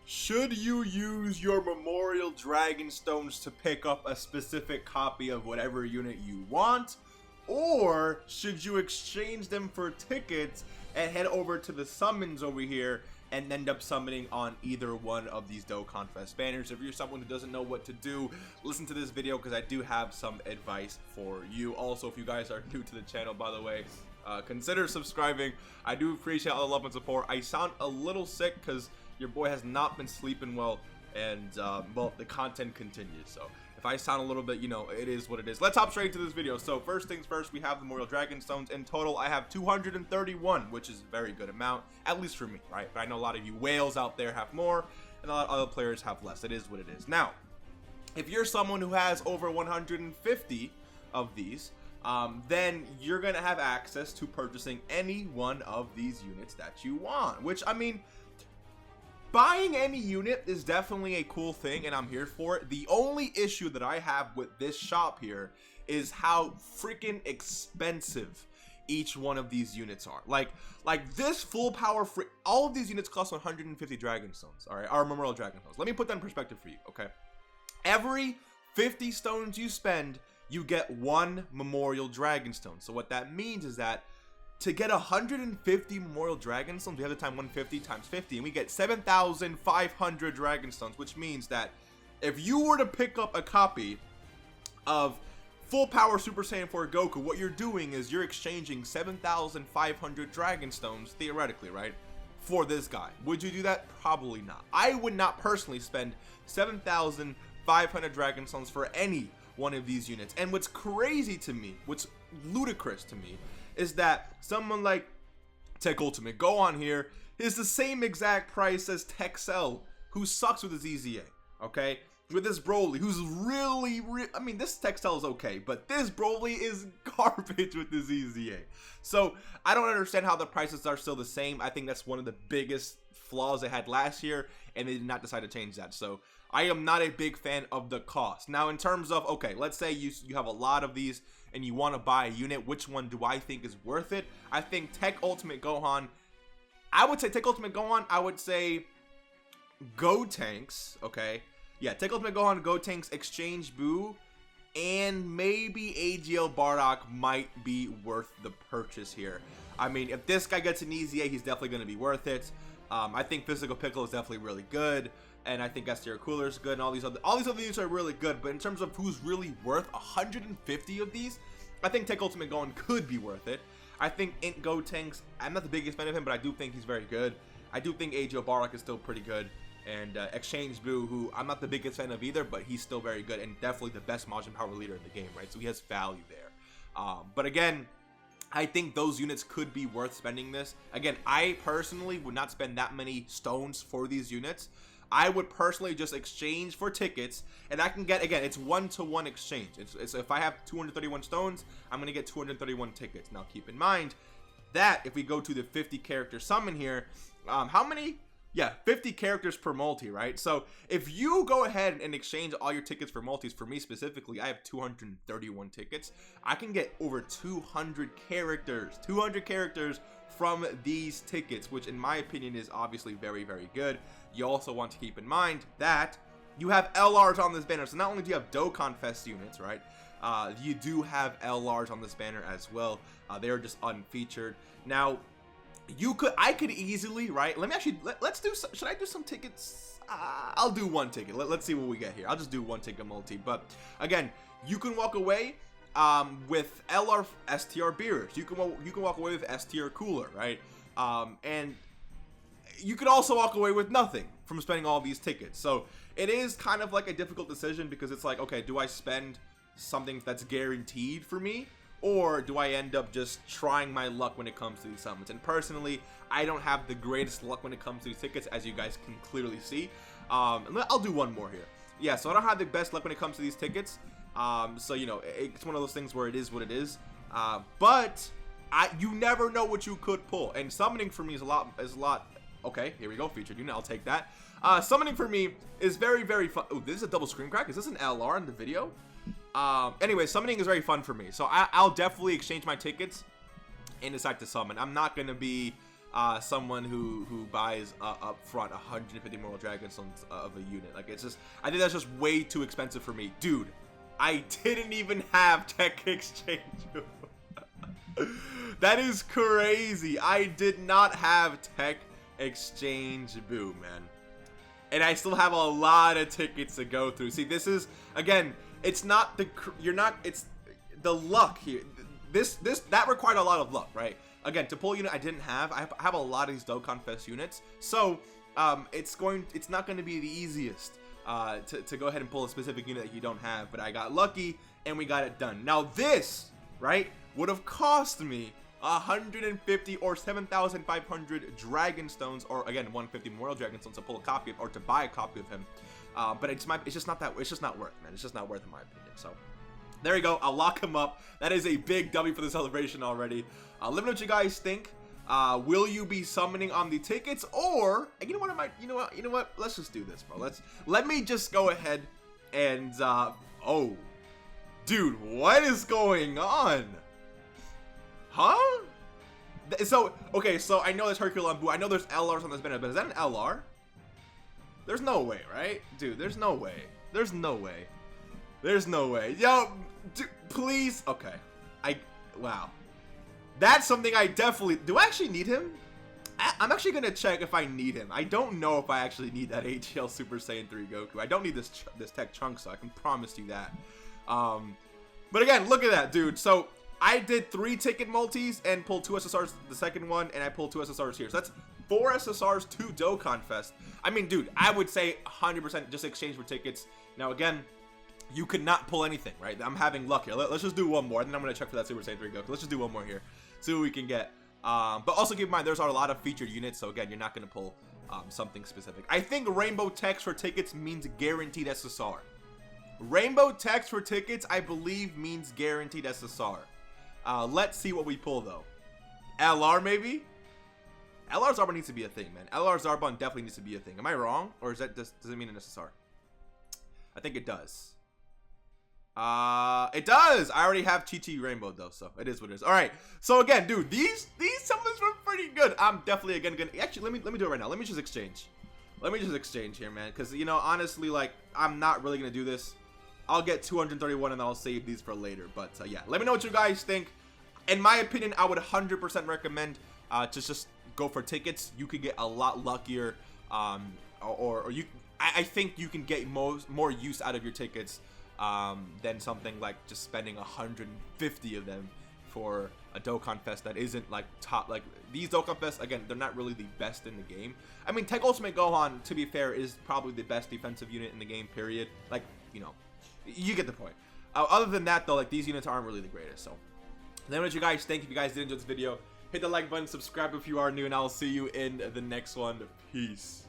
Should you use your Memorial Dragon Stones to pick up a specific copy of whatever unit you want? Or should you exchange them for tickets and head over to the summons over here and end up summoning on either one of these Dokkan Fest banners? If you're someone who doesn't know what to do, listen to this video because I do have some advice for you. Also, if you guys are new to the channel, by the way, consider subscribing. I do appreciate all the love and support. I sound a little sick because your boy has not been sleeping well, and well, the content continues. So if I sound a little bit, you know, it is what it is. Let's hop straight into this video. So first things first, we have the Memorial Dragon Stones. In total, I have 231, which is a very good amount, at least for me, right? But I know a lot of you whales out there have more, and a lot of other players have less. It is what it is. Now, if you're someone who has over 150 of these, then you're gonna have access to purchasing any one of these units that you want, which, I mean, buying any unit is definitely a cool thing, and I'm here for it. The only issue that I have with this shop here is how freaking expensive each one of these units are. Like this full power free, all of these units cost 150 Dragon Stones, all right, our Memorial Dragon Stones. Let me put that in perspective for you, okay? Every 50 stones you spend, you get one Memorial Dragon Stone. So what that means is that to get 150 Memorial Dragon Stones, we have to time 150 times 50, and we get 7,500 Dragon Stones, which means that if you were to pick up a copy of Full Power Super Saiyan 4 Goku, what you're doing is you're exchanging 7,500 Dragon Stones, theoretically, right, for this guy. Would you do that? Probably not. I would not personally spend 7,500 Dragon Stones for any one of these units. And what's crazy to me, what's ludicrous to me, is that someone like Tech Ultimate Go on here is the same exact price as Texel, who sucks with his EZA, okay? With this Broly, who's really, I mean, this Texel is okay, but this Broly is garbage with his EZA. So I don't understand how the prices are still the same. I think that's one of the biggest flaws they had last year, and they did not decide to change that. So I am not a big fan of the cost. Now, in terms of, okay, let's say you have a lot of these and you want to buy a unit, which one do I think is worth it? I think Tech Ultimate Gohan, I would say Tech Ultimate Gohan, I would say Gotenks, okay? Yeah, Tech Ultimate Gohan, Gotenks, Exchange Boo, and maybe AGL Bardock might be worth the purchase here. I mean, if this guy gets an EZA, he's definitely going to be worth it. I think Physical Piccolo is definitely really good, and I think STR Cooler is good, and all these other units are really good. But in terms of who's really worth 150 of these, I think Tech Ultimate Gohan could be worth it. I think Int Gotenks, I'm not the biggest fan of him, but I do think he's very good. I do think AGL Bardock is still pretty good. And Exchange Boo, who I'm not the biggest fan of either, but he's still very good and definitely the best Majin Power leader in the game, right? So he has value there. But again, I think those units could be worth spending this. Again, I personally would not spend that many stones for these units. I would personally just exchange for tickets, and I can get, again, it's one-to-one exchange. It's if I have 231 stones, I'm going to get 231 tickets. Now, keep in mind that if we go to the 50 character summon here, how many? Yeah, 50 characters per multi, right? So if you go ahead and exchange all your tickets for multis, for me specifically, I have 231 tickets. I can get over 200 characters from these tickets, which in my opinion is obviously very, very good. You also want to keep in mind that you have LRs on this banner. So not only do you have Dokkan Fest units, right? You do have LRs on this banner as well. They are just unfeatured. Now, I could easily, right? Let me actually, let's do, should I do some tickets? I'll do one ticket. Let's see what we get here. I'll just do one ticket multi. But again, you can walk away with LR STR Beerers. You can walk away with STR Cooler, right? And you could also walk away with nothing from spending all these tickets. So it is kind of like a difficult decision because it's like, okay, do I spend something that's guaranteed for me? Or do I end up just trying my luck when it comes to these summons? And personally, I don't have the greatest luck when it comes to these tickets, as you guys can clearly see. I'll do one more here. Yeah, so I don't have the best luck when it comes to these tickets. So, you know, it's one of those things where it is what it is. But you never know what you could pull. And summoning for me is a lot. Okay, here we go, featured unit. I'll take that. Summoning for me is very, very fun. Oh, this is a double screen crack. Is this an LR in the video? Anyway, summoning is very fun for me, so I'll definitely exchange my tickets and decide to summon. I'm not going to be someone who buys up front 150 Moral Dragonstones of a unit. Like, it's just, I think that's just way too expensive for me. Dude, I didn't even have tech exchange. That is crazy. I did not have tech exchange, boo, man. And I still have a lot of tickets to go through. See, this is, again, it's not the, it's the luck here. That required a lot of luck, right? Again, to pull a unit I didn't have, I have a lot of these Dokkan Fest units. So, it's not going to be the easiest to go ahead and pull a specific unit that you don't have. But I got lucky, and we got it done. Now this, right, would have cost me 150 or 7,500 Dragonstones, or again 150 Memorial Dragonstones to pull a copy of, or to buy a copy of him. But it's just not worth, man. It's just not worth, in my opinion. So there you go. I'll lock him up. That is a big W for the celebration already. Let me know what you guys think. Will you be summoning on the tickets, or you know what? You know what? Let's just do this, bro. Let me just go ahead and oh, dude, what is going on? Huh? So, okay, so I know there's Hercule and Boo. I know there's LRs on this banner, but is that an LR? There's no way, right? Dude, there's no way. There's no way. There's no way. Yo, dude, please. Okay. Wow. That's something I definitely, do I actually need him? I'm actually going to check if I need him. I don't know if I actually need that ATL Super Saiyan 3 Goku. I don't need this tech chunk, so I can promise you that. But again, look at that, dude. So I did 3 ticket multis and pulled 2 SSRs the second one, and I pulled 2 SSRs here. So that's 4 SSRs, 2 Dokkan Fest. I mean, dude, I would say 100% just exchange for tickets. Now, again, you could not pull anything, right? I'm having luck here. Let's just do one more, and then I'm going to check for that Super Saiyan 3 Goku. Let's just do one more here. See what we can get. But also keep in mind, there's a lot of featured units, so again, you're not going to pull something specific. I think Rainbow Text for tickets means guaranteed SSR. Rainbow Text for tickets, I believe, means guaranteed SSR. Let's see what we pull, though. LR, maybe? LR Zarbon needs to be a thing, man. LR Zarbon definitely needs to be a thing. Am I wrong? Or is that does it mean an SSR? I think it does. It does. I already have Chi-Chi Rainbow, though, so it is what it is. All right. So again, dude, these summons were pretty good. I'm definitely again gonna actually let me do it right now. Let me just exchange. Let me just exchange here, man, because you know, honestly, like, I'm not really gonna do this. I'll get 231 and I'll save these for later. But yeah, let me know what you guys think. In my opinion, I would 100% recommend to just go for tickets. You could get a lot luckier, or you. I think you can get more use out of your tickets than something like just spending 150 of them for a Dokkan Fest that isn't like top. Like these Dokkan Fests, again, they're not really the best in the game. I mean, Tech Ultimate Gohan, to be fair, is probably the best defensive unit in the game, period. Like, you know, you get the point. Other than that, though, like, these units aren't really the greatest. So let me know what you guys think. If you guys did enjoy this video, hit the like button, subscribe if you are new, and I'll see you in the next one. Peace.